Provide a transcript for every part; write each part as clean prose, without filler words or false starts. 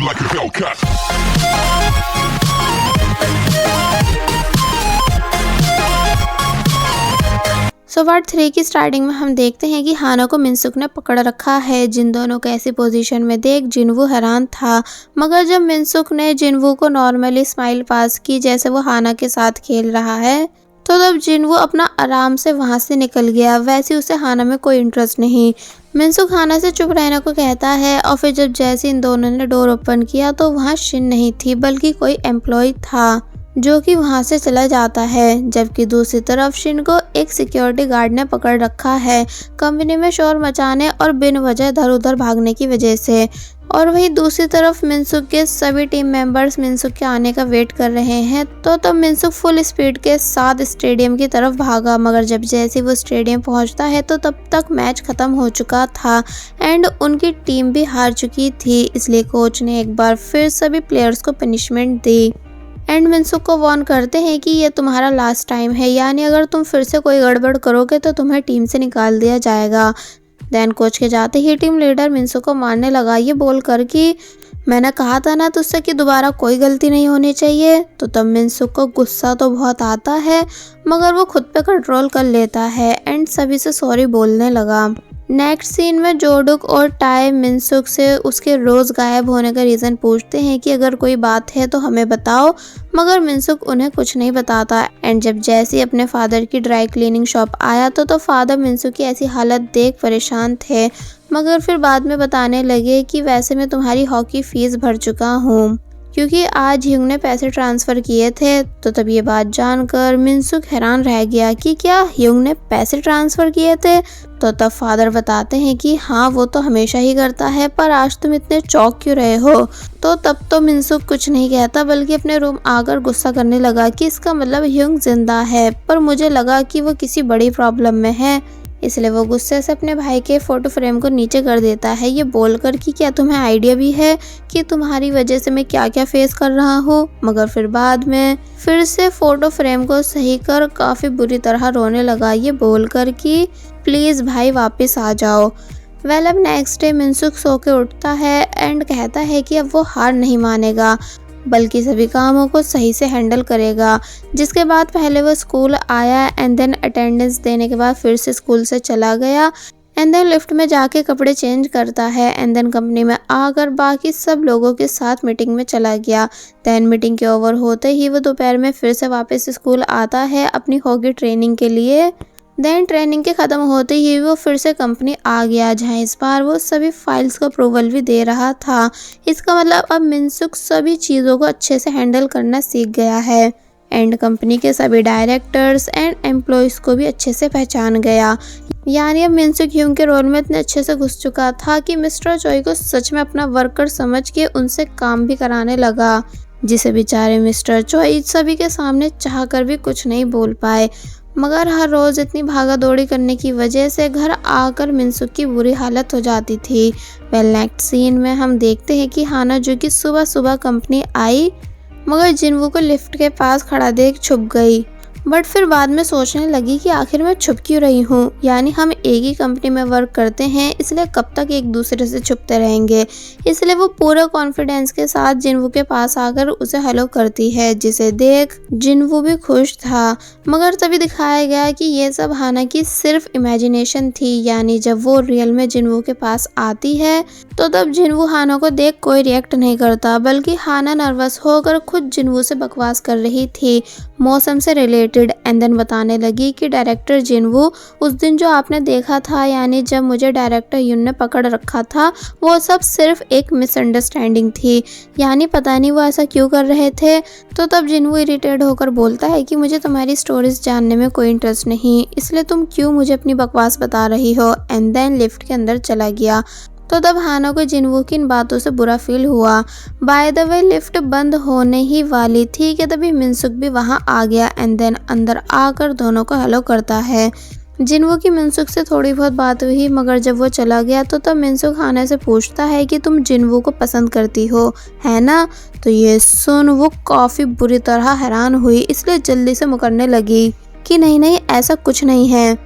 like a Hellcat. So part 3 की starting में हम देखते हैं कि हाना को मिनसुक ने पकड़ रखा है। जिन दोनों को ऐसी पोजीशन में देख जिनवू हैरान था, मगर जब मिनसुक ने जिनवू को नॉर्मली स्माइल पास की जैसे वो हाना के साथ खेल रहा है, तो तब जिनवू अपना आराम से वहां से निकल गया। वैसे उसे हाना में कोई इंटरेस्ट नहीं। मिनसुक हाना से चुप रहने को कहता है और फिर जब जैसे इन दोनों ने डोर ओपन किया तो वहाँ शिन नहीं थी बल्कि कोई एम्प्लॉय था जो कि वहां से चला जाता है। जबकि दूसरी तरफ शिन को एक सिक्योरिटी गार्ड ने पकड़ रखा है कंपनी में शोर मचाने और बिन वजह इधर उधर भागने की वजह से। और वही दूसरी तरफ मिनसुक के सभी टीम मेंबर्स मिनसुक के आने का वेट कर रहे हैं। तो तब मिनसुक फुल स्पीड के साथ स्टेडियम की तरफ भागा, मगर जब जैसे वो स्टेडियम पहुंचता है तो तब तक मैच खत्म हो चुका था एंड उनकी टीम भी हार चुकी थी। इसलिए कोच ने एक बार फिर सभी प्लेयर्स को पनिशमेंट दी एंड मिनसुक को वार्न करते हैं कि ये तुम्हारा लास्ट टाइम है, यानी अगर तुम फिर से कोई गड़बड़ करोगे तो तुम्हें टीम से निकाल दिया जाएगा। देन कोच के जाते ही टीम लीडर मिनसुक को मारने लगा, ये बोलकर कि मैंने कहा था ना तुझसे कि दोबारा कोई गलती नहीं होनी चाहिए। तो तब मिनसुक को गुस्सा तो बहुत आता है मगर वो खुद पे कंट्रोल कर लेता है एंड सभी से सॉरी बोलने लगा। नेक्स्ट सीन में जोडुक और टाई मिनसुक से उसके रोज गायब होने का रीजन पूछते हैं कि अगर कोई बात है तो हमें बताओ, मगर मिनसुक उन्हें कुछ नहीं बताता। एंड जब जैसे अपने फादर की ड्राई क्लीनिंग शॉप आया तो फादर मिनसुक की ऐसी हालत देख परेशान थे, मगर फिर बाद में बताने लगे कि वैसे मैं तुम्हारी हॉकी फीस भर चुका हूँ क्योंकि आज ह्यूंग ने पैसे ट्रांसफ़र किए थे। तो तब ये बात जानकर मिनसुक हैरान रह गया कि क्या ह्यूंग ने पैसे ट्रांसफ़र किए थे। तो तब फादर बताते हैं कि हाँ वो तो हमेशा ही करता है, पर आज तुम इतने चौंक क्यों रहे हो। तो तब तो मिनसुक कुछ नहीं कहता बल्कि अपने रूम आकर गुस्सा करने लगा कि इसका मतलब ह्यूंग जिंदा है, पर मुझे लगा कि वो किसी बड़ी प्रॉब्लम में है। इसलिए वो गुस्से से अपने भाई के फोटो फ्रेम को नीचे कर देता है, ये बोलकर कि क्या तुम्हें आइडिया भी है कि तुम्हारी वजह से मैं क्या क्या फेस कर रहा हूँ। मगर फिर बाद में फिर से फोटो फ्रेम को सही कर काफ़ी बुरी तरह रोने लगा, ये बोलकर कि प्लीज़ भाई वापस आ जाओ। वेल अब नेक्स्ट डे मिनसुक सो के उठता है एंड कहता है कि अब वो हार नहीं मानेगा बल्कि सभी कामों को सही से हैंडल करेगा। जिसके बाद पहले वो स्कूल आया एंड देन अटेंडेंस देने के बाद फिर से स्कूल से चला गया एंड देन लिफ्ट में जाके कपड़े चेंज करता है एंड देन कंपनी में आकर बाकी सब लोगों के साथ मीटिंग में चला गया। देन मीटिंग के ओवर होते ही वो दोपहर में फिर से वापस स्कूल आता है अपनी हॉकी ट्रेनिंग के लिए। देन ट्रेनिंग के ख़त्म होते ही वो फिर से कंपनी आ गया जहाँ इस बार वो सभी फाइल्स का अप्रूवल भी दे रहा था। इसका मतलब अब मिनसुक सभी चीज़ों को अच्छे से हैंडल करना सीख गया है एंड कंपनी के सभी डायरेक्टर्स एंड एम्प्लॉयज़ को भी अच्छे से पहचान गया। यानी अब मिनसुक ह्यूंग के रोल में इतने अच्छे से घुस चुका था कि मिस्टर चोई को सच में अपना वर्कर समझ के उनसे काम भी कराने लगा, जिसे बेचारे मिस्टर चोई सभी के सामने चाह कर भी कुछ नहीं बोल पाए। मगर हर रोज़ इतनी भागा दौड़ी करने की वजह से घर आकर मिनसुक की बुरी हालत हो जाती थी। वेल नेक्स्ट सीन में हम देखते हैं कि हाना जो कि सुबह सुबह कंपनी आई मगर जिनवू को लिफ्ट के पास खड़ा देख छुप गई, बट फिर बाद में सोचने लगी कि आखिर मैं छुप क्यों रही हूँ। यानी हम एक ही कंपनी में वर्क करते हैं इसलिए कब तक एक दूसरे से छुपते रहेंगे। इसलिए वो पूरे कॉन्फिडेंस के साथ जिनवू के पास आकर उसे हेलो करती है, जिसे देख जिनवू भी खुश था। मगर तभी दिखाया गया कि ये सब हाना की सिर्फ इमेजिनेशन थी। यानी जब वो रियल में जिनवू के पास आती है तो तब जिनवू हाना को देख कोई रिएक्ट नहीं करता बल्कि हाना नर्वस होकर खुद जिनवू से बकवास कर रही थी मौसम से रिलेटेड एंड देन बताने लगी कि डायरेक्टर जिनवू उस दिन जो आपने देखा था, यानी जब मुझे डायरेक्टर युन ने पकड़ रखा था, वो सब सिर्फ एक मिसअंडरस्टैंडिंग थी। यानी पता नहीं वो ऐसा क्यों कर रहे थे। तो तब जिनवू इरिटेट होकर बोलता है कि मुझे तुम्हारी स्टोरीज जानने में कोई इंटरेस्ट नहीं, इसलिए तुम क्यों मुझे अपनी बकवास बता रही हो। एंड देन लिफ्ट के अंदर चला गया। तो तब हाना को जिनवू की इन बातों से बुरा फील हुआ। बाय द वे लिफ्ट बंद होने ही वाली थी कि तभी मिनसुक भी वहां आ गया एंड देन अंदर आकर दोनों को हेलो करता है। जिनवू की मिनसुक से थोड़ी बहुत बात हुई मगर जब वो चला गया तो तब मिनसुक हाना से पूछता है कि तुम जिनवू को पसंद करती हो, है ना। तो ये सुन वो काफ़ी बुरी तरह हैरान हुई, इसलिए जल्दी से मुकरने लगी कि नहीं नहीं ऐसा कुछ नहीं है।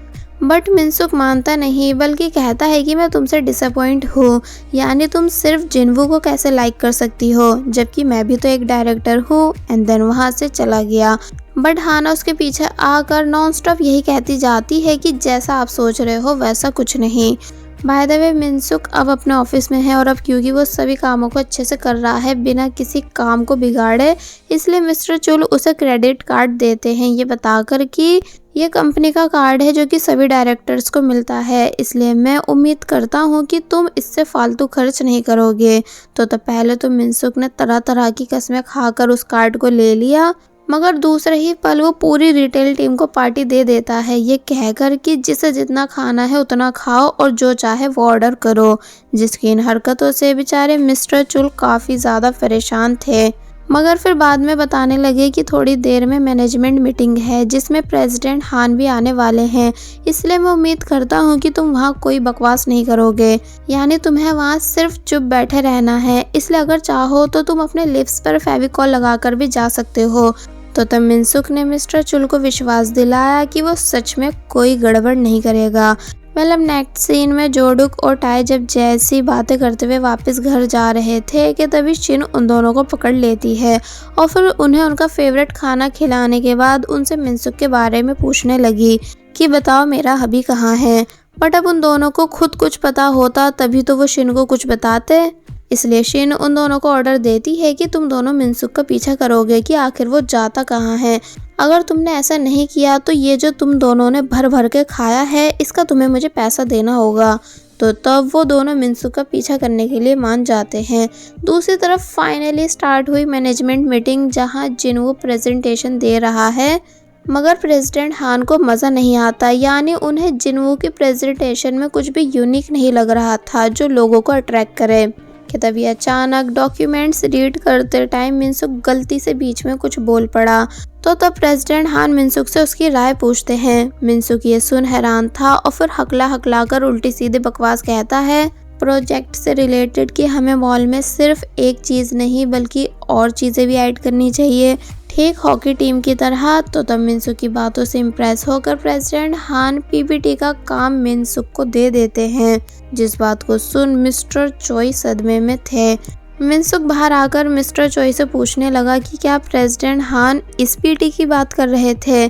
बट मिनसुक मानता नहीं बल्कि कहता है कि मैं तुमसे डिसअपॉइंट हूँ, यानी तुम सिर्फ जिन्वू को कैसे लाइक कर सकती हो, जबकि मैं भी तो एक डायरेक्टर हूँ। एंड देन वहाँ से चला गया। बट हाना उसके पीछे आकर नॉन स्टॉप यही कहती जाती है कि जैसा आप सोच रहे हो वैसा कुछ नहीं। बाय द वे मिनसुक अब अपने ऑफिस में है और अब क्योंकि वो सभी कामों को अच्छे से कर रहा है बिना किसी काम को बिगाड़े, इसलिए मिस्टर चुल उसे क्रेडिट कार्ड देते हैं ये बताकर कि ये कंपनी का कार्ड है जो कि सभी डायरेक्टर्स को मिलता है, इसलिए मैं उम्मीद करता हूँ कि तुम इससे फालतू खर्च नहीं करोगे। तो पहले तो मिनसुक ने तरह तरह की कस्में खाकर उस कार्ड को ले लिया, मगर दूसरे ही पल वो पूरी रिटेल टीम को पार्टी दे देता है ये कहकर कि जिसे जितना खाना है उतना खाओ और जो चाहे वो ऑर्डर करो, जिसकी इन हरकतों से बेचारे मिस्टर चुल काफ़ी ज़्यादा परेशान थे। मगर फिर बाद में बताने लगे कि थोड़ी देर में मैनेजमेंट मीटिंग है जिसमें प्रेसिडेंट हान भी आने वाले हैं, इसलिए मैं उम्मीद करता हूँ कि तुम वहाँ कोई बकवास नहीं करोगे, यानी तुम्हें वहाँ सिर्फ चुप बैठे रहना है, इसलिए अगर चाहो तो तुम अपने लिप्स पर फेविकॉल लगाकर भी जा सकते हो। तो तब मिनसुक ने मिस्टर चुल को विश्वास दिलाया कि वो सच में कोई गड़बड़ नहीं करेगा। मतलब नेक्स्ट सीन में जोडुक और टाई जब जैसी बातें करते हुए वापस घर जा रहे थे कि तभी शिन उन दोनों को पकड़ लेती है और फिर उन्हें उनका फेवरेट खाना खिलाने के बाद उनसे मिनसुक के बारे में पूछने लगी कि बताओ मेरा हबी कहाँ है। बट अब उन दोनों को खुद कुछ पता होता तभी तो वो शिन को कुछ बताते, इसलिए शिन उन दोनों को ऑर्डर देती है कि तुम दोनों मिनसुक का पीछा करोगे कि आखिर वो जाता कहाँ है। अगर तुमने ऐसा नहीं किया तो ये जो तुम दोनों ने भर भर के खाया है इसका तुम्हें मुझे पैसा देना होगा। तो तब वो दोनों मिनसुक का पीछा करने के लिए मान जाते हैं। दूसरी तरफ फाइनली स्टार्ट हुई मैनेजमेंट मीटिंग जहाँ जिन्वू प्रेजेंटेशन दे रहा है, मगर प्रेसिडेंट हान को मज़ा नहीं आता, यानी उन्हें जिन्वू की प्रेजेंटेशन में कुछ भी यूनिक नहीं लग रहा था जो लोगों को अट्रैक्ट करे। कि तभी अचानक डॉक्यूमेंट्स रीड करते टाइम मिनसुक गलती से बीच में कुछ बोल पड़ा। तो तब प्रेसिडेंट हान मिनसुक से उसकी राय पूछते हैं। मिनसुक ये सुन हैरान था और फिर हकला हकला कर उल्टी सीधे बकवास कहता है प्रोजेक्ट से रिलेटेड कि हमें मॉल में सिर्फ एक चीज़ नहीं बल्कि और चीज़ें भी ऐड करनी चाहिए, ठीक हॉकी टीम की तरह। तो तब मिनसुक की बातों से इम्प्रेस होकर प्रेसिडेंट हान पीपीटी का काम मिनसुक को दे देते हैं, जिस बात को सुन मिस्टर चोई सदमे में थे। मिनसुक बाहर आकर मिस्टर चोई से पूछने लगा कि क्या प्रेसिडेंट हान इस पीटी की बात कर रहे थे,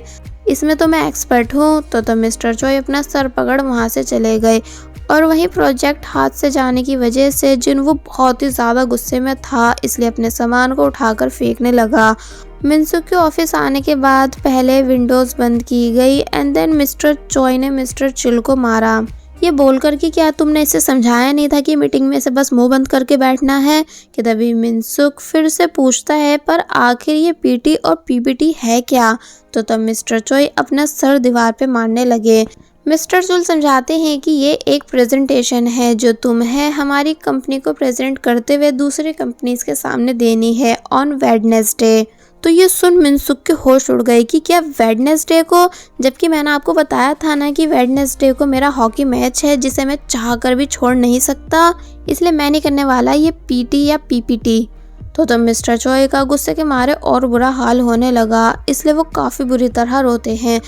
इसमें तो मैं एक्सपर्ट हूँ। तो तब मिस्टर चोई अपना सर पकड़ वहाँ से चले गए और वहीं प्रोजेक्ट हाथ से जाने की वजह से जिन्वू बहुत ही ज़्यादा गुस्से में था, इसलिए अपने सामान को उठाकर फेंकने लगा। मिनसुक के ऑफिस आने के बाद पहले विंडोज़ बंद की गई एंड देन मिस्टर चोई ने मिस्टर चिल को मारा, ये बोलकर कि क्या तुमने इसे समझाया नहीं था कि मीटिंग में से बस मुंह बंद करके बैठना है। कि तभी मिनसुक फिर से पूछता है पर आखिर ये पीटी और पीपीटी है क्या। तो तब मिस्टर चोई अपना सर दीवार पे मारने लगे। मिस्टर चुल समझाते हैं कि ये एक प्रेजेंटेशन है जो तुम्हें हमारी कंपनी को प्रेजेंट करते हुए दूसरी कंपनीज के सामने देनी है ऑन वेडनेसडे। तो ये सुन मिनसुक के होश उड़ गए कि क्या वेडनेसडे को, जबकि मैंने आपको बताया था ना कि वेडनेसडे को मेरा हॉकी मैच है जिसे मैं चाहकर भी छोड़ नहीं सकता, इसलिए मैं नहीं करने वाला ये पीटी या पीपीटी। तो मिस्टर चोई का गुस्से के मारे और बुरा हाल होने लगा, इसलिए वो काफ़ी बुरी तरह रोते हैं।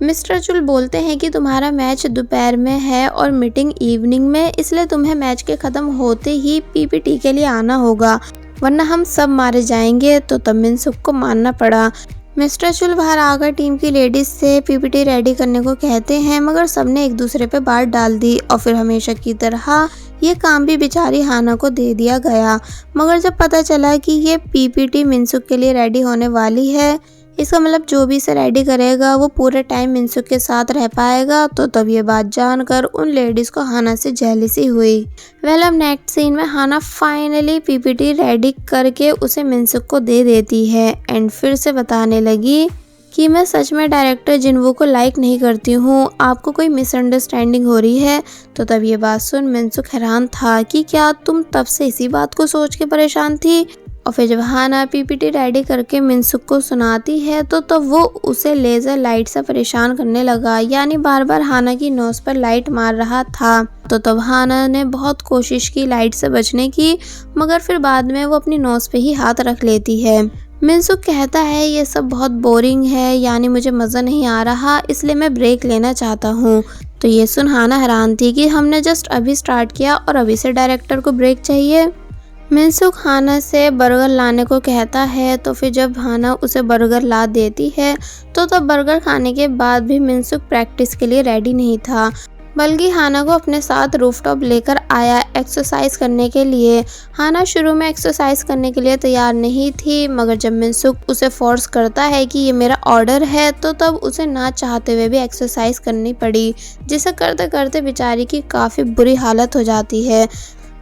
मिस्टर चुल बोलते हैं कि तुम्हारा मैच दोपहर में है और मीटिंग इवनिंग में, इसलिए तुम्हें मैच के ख़त्म होते ही पीपीटी के लिए आना होगा वरना हम सब मारे जाएंगे। तो तब मिनसुक को मानना पड़ा। मिस्टर चुल बाहर आकर टीम की लेडीज से पीपीटी रेडी करने को कहते हैं, मगर सबने एक दूसरे पे बात डाल दी और फिर हमेशा की तरह ये काम भी बेचारी हाना को दे दिया गया। मगर जब पता चला कि ये पीपीटी मिनसुक के लिए रेडी होने वाली है, इसका मतलब जो भी इसे रेडी करेगा वो पूरे टाइम मिनसुक के साथ रह पाएगा। तो तब ये बात जानकर उन लेडीज़ को हाना से जेलसी हुई। अब नेक्स्ट सीन में हाना फाइनली पीपीटी रेडी करके उसे मिनसुक को दे देती है एंड फिर से बताने लगी कि मैं सच में डायरेक्टर जिन्वू को लाइक नहीं करती हूँ, आपको कोई मिसअंडरस्टैंडिंग हो रही है। तो तब ये बात सुन मिनसुक हैरान था कि क्या तुम तब से इसी बात को सोच के परेशान थी। और फिर जब हाना पीपीटी रेडी करके मिनसुक को सुनाती है तो तब वो उसे लेज़र लाइट से परेशान करने लगा, यानी बार बार हाना की नोज़ पर लाइट मार रहा था। तो तब हाना ने बहुत कोशिश की लाइट से बचने की, मगर फिर बाद में वो अपनी नोज़ पे ही हाथ रख लेती है। मिनसुक कहता है ये सब बहुत बोरिंग है, यानी मुझे मज़ा नहीं आ रहा, इसलिए मैं ब्रेक लेना चाहता हूँ। तो ये सुन हाना हैरान थी कि हमने जस्ट अभी स्टार्ट किया और अभी से डायरेक्टर को ब्रेक चाहिए। मिनसुक हाना से बर्गर लाने को कहता है, तो फिर जब हाना उसे बर्गर ला देती है तो तब बर्गर खाने के बाद भी मिनसुक प्रैक्टिस के लिए रेडी नहीं था, बल्कि हाना को अपने साथ रूफटॉप लेकर आया एक्सरसाइज करने के लिए। हाना शुरू में एक्सरसाइज करने के लिए तैयार नहीं थी, मगर जब मिनसुक उसे फोर्स करता है कि ये मेरा ऑर्डर है, तो तब उसे ना चाहते हुए भी एक्सरसाइज करनी पड़ी, जिसे करते करते बेचारी की काफ़ी बुरी हालत हो जाती है।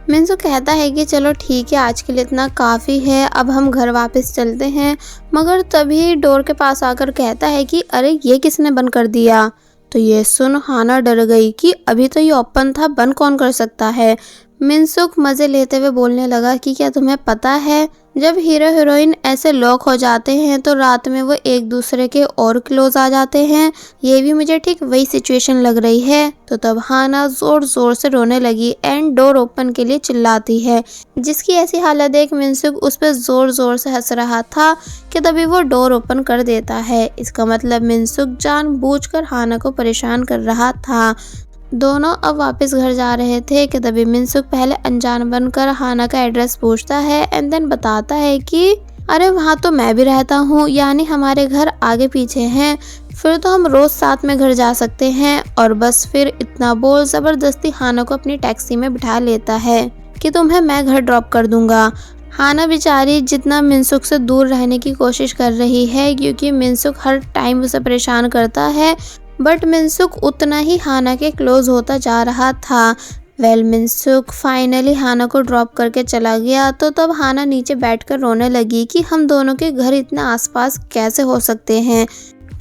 मिनसुक कहता है कि चलो ठीक है, आज के लिए इतना काफ़ी है, अब हम घर वापस चलते हैं। मगर तभी डोर के पास आकर कहता है कि अरे ये किसने बंद कर दिया। तो ये सुन हाना डर गई कि अभी तो ये ओपन था, बंद कौन कर सकता है। मिनसुक मज़े लेते हुए बोलने लगा कि क्या तुम्हें पता है, जब हीरो हीरोइन ऐसे लॉक हो जाते हैं तो रात में वो एक दूसरे के और क्लोज आ जाते हैं। ये भी मुझे ठीक वही सिचुएशन लग रही है। तो तब हाना ज़ोर ज़ोर से रोने लगी एंड डोर ओपन के लिए चिल्लाती है, जिसकी ऐसी हालत देख मिनसुक उस पर ज़ोर ज़ोर से हंस रहा था कि तभी वो डोर ओपन कर देता है। इसका मतलब मिनसुक जानबूझकर हाना को परेशान कर रहा था। दोनों अब वापस घर जा रहे थे कि तभी मिनसुक पहले अनजान बनकर हाना का एड्रेस पूछता है एंड देन बताता है कि अरे वहाँ तो मैं भी रहता हूँ, यानी हमारे घर आगे पीछे हैं, फिर तो हम रोज़ साथ में घर जा सकते हैं। और बस फिर इतना बोल ज़बरदस्ती हाना को अपनी टैक्सी में बिठा लेता है कि तुम्हें मैं घर ड्रॉप कर दूंगा। हाना बेचारी जितना मिनसुक से दूर रहने की कोशिश कर रही है, क्योंकि मिनसुक हर टाइम उसे परेशान करता है, बट मिनसुक उतना ही हाना के क्लोज होता जा रहा था। मिनसुक फाइनली हाना को ड्रॉप करके चला गया। तो तब हाना नीचे बैठकर रोने लगी कि हम दोनों के घर इतना आसपास कैसे हो सकते हैं।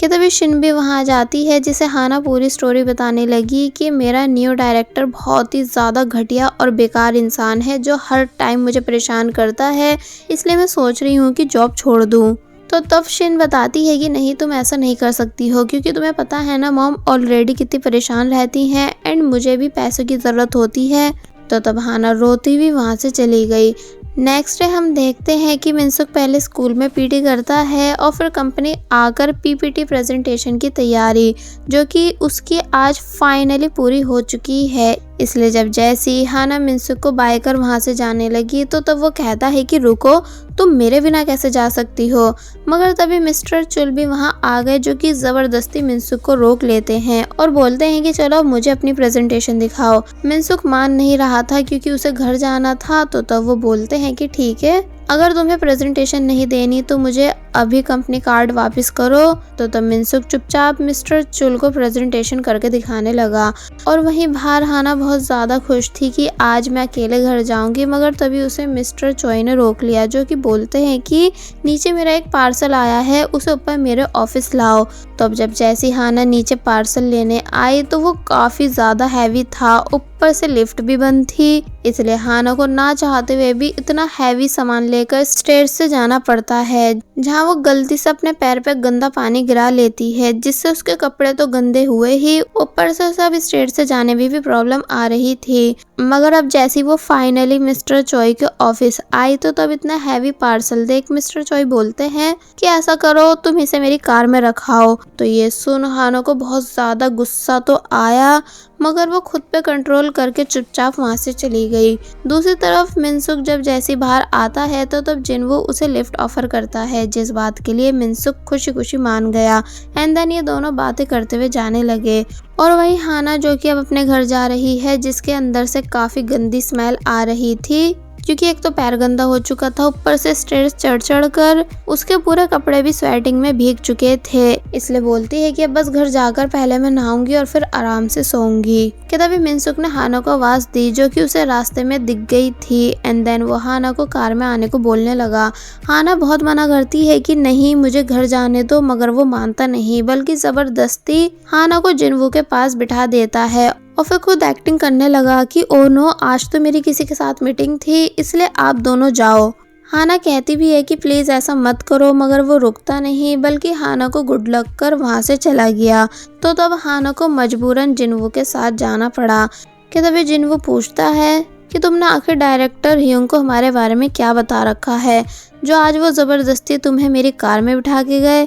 कि तभी शिन भी वहाँ जाती है, जिसे हाना पूरी स्टोरी बताने लगी कि मेरा न्यू डायरेक्टर बहुत ही ज़्यादा घटिया और बेकार इंसान है, जो हर टाइम मुझे परेशान करता है, इसलिए मैं सोच रही हूँ कि जॉब छोड़ दूँ। तो तब शिन बताती है कि नहीं, तुम ऐसा नहीं कर सकती हो, क्योंकि तुम्हें पता है ना मॉम ऑलरेडी कितनी परेशान रहती हैं एंड मुझे भी पैसों की ज़रूरत होती है। तो तब हाना रोती हुई वहाँ से चली गई। नेक्स्ट डे हम देखते हैं कि मिनसुक पहले स्कूल में पीटी करता है और फिर कंपनी आकर पीपीटी प्रेजेंटेशन की तैयारी, जो कि उसकी आज फाइनली पूरी हो चुकी है। इसलिए जब जैसी हाना मिनसुक को बाय कर वहाँ से जाने लगी, तो तब वो कहता है कि रुको, तुम मेरे बिना कैसे जा सकती हो। मगर तभी मिस्टर चुल भी वहाँ आ गए, जो कि ज़बरदस्ती मिनसुक को रोक लेते हैं और बोलते हैं कि चलो मुझे अपनी प्रेजेंटेशन दिखाओ। मिनसुक मान नहीं रहा था, क्योंकि उसे घर जाना था। तो तब वो बोलते हैं कि ठीक है, अगर तुम्हें प्रेजेंटेशन नहीं देनी तो मुझे अभी कंपनी कार्ड वापस करो। तो तब मिनसुक चुपचाप मिस्टर चुल को प्रेजेंटेशन करके दिखाने लगा। और वहीं बाहर हाना बहुत ज़्यादा खुश थी कि आज मैं अकेले घर जाऊंगी, मगर तभी उसे मिस्टर चोई ने रोक लिया, जो कि बोलते हैं कि नीचे मेरा एक पार्सल आया है, उसे ऊपर मेरे ऑफिस लाओ। तो अब जब जैसी हाना नीचे पार्सल लेने आई तो वो काफ़ी ज़्यादा हैवी था, ऊपर से लिफ्ट भी बंद थी, इसलिए हाना को ना चाहते हुए भी इतना हैवी सामान लेकर स्टेयर्स से जाना पड़ता है, जहाँ वो गलती से अपने पैर पे गंदा पानी गिरा लेती है, जिससे उसके कपड़े तो गंदे हुए ही, ऊपर से सब स्टेयर्स से जाने में भी प्रॉब्लम आ रही थी। मगर अब जैसी वो फाइनली मिस्टर चोई के ऑफिस आई, तो तब इतना हैवी पार्सल देख मिस्टर चोई बोलते हैं कि ऐसा करो, तुम इसे मेरी कार में रखाओ। तो ये सुन हाना को बहुत ज़्यादा गुस्सा तो आया, मगर वो खुद पे कंट्रोल करके चुपचाप वहाँ से चली गई। दूसरी तरफ मिनसुक जब जैसी बाहर आता है, तो तब जिनवो उसे लिफ्ट ऑफर करता है, जिस बात के लिए मिनसुक खुशी खुशी मान गया। एंड देन ये दोनों बातें करते हुए जाने लगे। और वहीं हाना, जो कि अब अपने घर जा रही है, जिसके अंदर से काफ़ी गंदी स्मेल आ रही थी, क्योंकि एक तो पैर गंदा हो चुका था, ऊपर से स्टेयर्स चढ़ चढ़ कर उसके पूरे कपड़े भी स्वेटिंग में भीग चुके थे। इसलिए बोलती है कि अब बस घर जाकर पहले मैं नहाऊंगी और फिर आराम से सोऊंगी। कि तभी मिनसुक ने हाना को आवाज़ दी, जो कि उसे रास्ते में दिख गई थी। एंड देन वो हाना को कार में आने को बोलने लगा। हाना बहुत मना करती है कि नहीं, मुझे घर जाने दो, मगर वो मानता नहीं, बल्कि ज़बरदस्ती हाना को जिनवू के पास बिठा देता है और फिर खुद एक्टिंग करने लगा कि ओ नो, आज तो मेरी किसी के साथ मीटिंग थी, इसलिए आप दोनों जाओ। हाना कहती भी है कि प्लीज़ ऐसा मत करो, मगर वो रुकता नहीं, बल्कि हाना को गुड लक कर वहाँ से चला गया। तो तब हाना को मजबूरन जिनवू के साथ जाना पड़ा। कि तभी जिनवू पूछता है कि तुमने आखिर डायरेक्टर ह्यूंग को हमारे बारे में क्या बता रखा है, जो आज वो ज़बरदस्ती तुम्हें मेरी कार में बिठा के गए।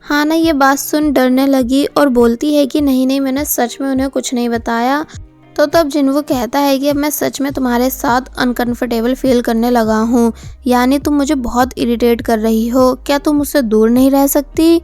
हाना ये बात सुन डरने लगी और बोलती है कि नहीं नहीं, मैंने सच में उन्हें कुछ नहीं बताया। तो तब जिनवू कहता है कि अब मैं सच में तुम्हारे साथ अनकंफर्टेबल फील करने लगा हूँ, यानी तुम मुझे बहुत इरिटेट कर रही हो, क्या तुम मुझसे दूर नहीं रह सकती।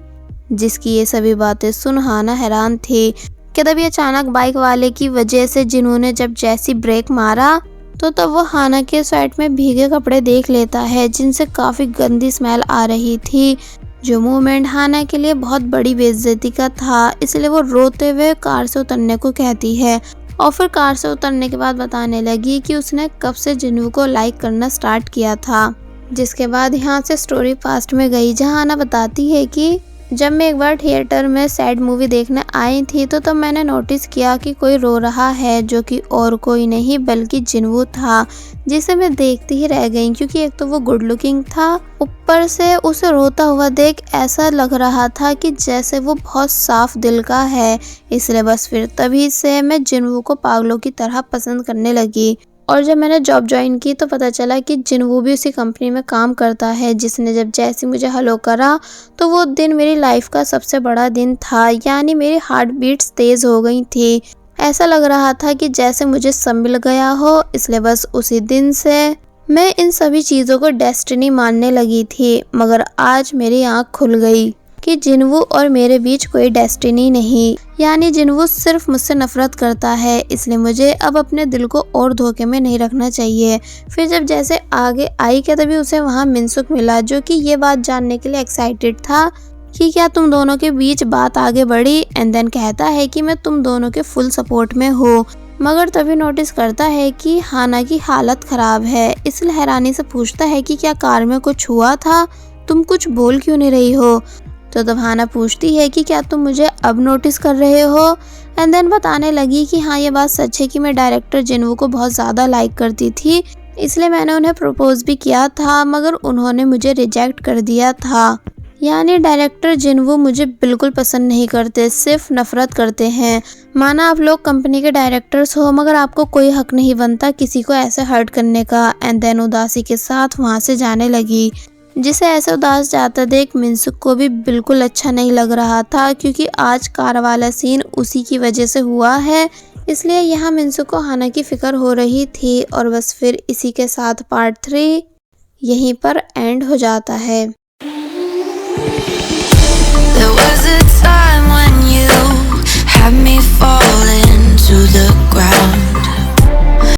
जिसकी ये सभी बातें सुन हाना हैरान थी कि तभी अचानक बाइक वाले की वजह से जिनवू ने जब जैसी ब्रेक मारा तो तब वो हाना के स्वेट में भीगे कपड़े देख लेता है, जिनसे काफ़ी गंदी स्मेल आ रही थी। जो मूवमेंट हाना के लिए बहुत बड़ी बेइज्जती का था, इसलिए वो रोते हुए कार से उतरने को कहती है और फिर कार से उतरने के बाद बताने लगी कि उसने कब से जिनवू को लाइक करना स्टार्ट किया था। जिसके बाद यहाँ से स्टोरी पास्ट में गई, जहाँ हाना बताती है कि जब मैं एक बार थिएटर में सैड मूवी देखने आई थी तो तब मैंने नोटिस किया कि कोई रो रहा है, जो कि और कोई नहीं बल्कि जिनवू था, जिसे मैं देखती ही रह गई क्योंकि एक तो वो गुड लुकिंग था, ऊपर से उसे रोता हुआ देख ऐसा लग रहा था कि जैसे वो बहुत साफ दिल का है। इसलिए बस फिर तभी से मैं जिनवू को पागलों की तरह पसंद करने लगी। और जब मैंने जॉब ज्वाइन की तो पता चला कि जिनवू भी उसी कंपनी में काम करता है, जिसने जब जैसे मुझे हेलो करा तो वो दिन मेरी लाइफ का सबसे बड़ा दिन था, यानी मेरी हार्ट बीट्स तेज़ हो गई थी। ऐसा लग रहा था कि जैसे मुझे सब मिल गया हो। इसलिए बस उसी दिन से मैं इन सभी चीज़ों को डेस्टिनी मानने लगी थी, मगर आज मेरी आँख खुल गई कि जिनवू और मेरे बीच कोई डेस्टिनी नहीं, यानी जिनवू सिर्फ मुझसे नफरत करता है। इसलिए मुझे अब अपने दिल को और धोखे में नहीं रखना चाहिए। फिर जब जैसे आगे आई क्या तभी उसे वहाँ मिनसुक मिला, जो कि ये बात जानने के लिए एक्साइटेड था कि क्या तुम दोनों के बीच बात आगे बढ़ी। एंड देन कहता है कि मैं तुम दोनों के फुल सपोर्ट में हूँ, मगर तभी नोटिस करता है कि हाना की हालत खराब है। इसलिए हैरानी से पूछता है कि क्या कार में कुछ हुआ था, तुम कुछ बोल क्यों नहीं रही हो। तो तब हाना पूछती है कि क्या तुम मुझे अब नोटिस कर रहे हो। एंड देन बताने लगी कि हाँ ये बात सच है कि मैं डायरेक्टर जिनवू को बहुत ज़्यादा लाइक करती थी, इसलिए मैंने उन्हें प्रपोज भी किया था, मगर उन्होंने मुझे रिजेक्ट कर दिया था। यानी डायरेक्टर जिनवू मुझे बिल्कुल पसंद नहीं करते, सिर्फ नफरत करते हैं। माना आप लोग कंपनी के डायरेक्टर्स हो, मगर आपको कोई हक नहीं बनता किसी को ऐसे हर्ट करने का। एंड देन उदासी के साथ वहाँ से जाने लगी। जिसे ऐसे उदास जाता देख मिनसुक को भी बिल्कुल अच्छा नहीं लग रहा था, क्योंकि आज कार वाला सीन उसी की वजह से हुआ है। इसलिए यहाँ मिनसुक को हाना की फिक्र हो रही थी। और बस फिर इसी के साथ पार्ट 3 यहीं पर एंड हो जाता है। There was a time when you had me falling to the ground.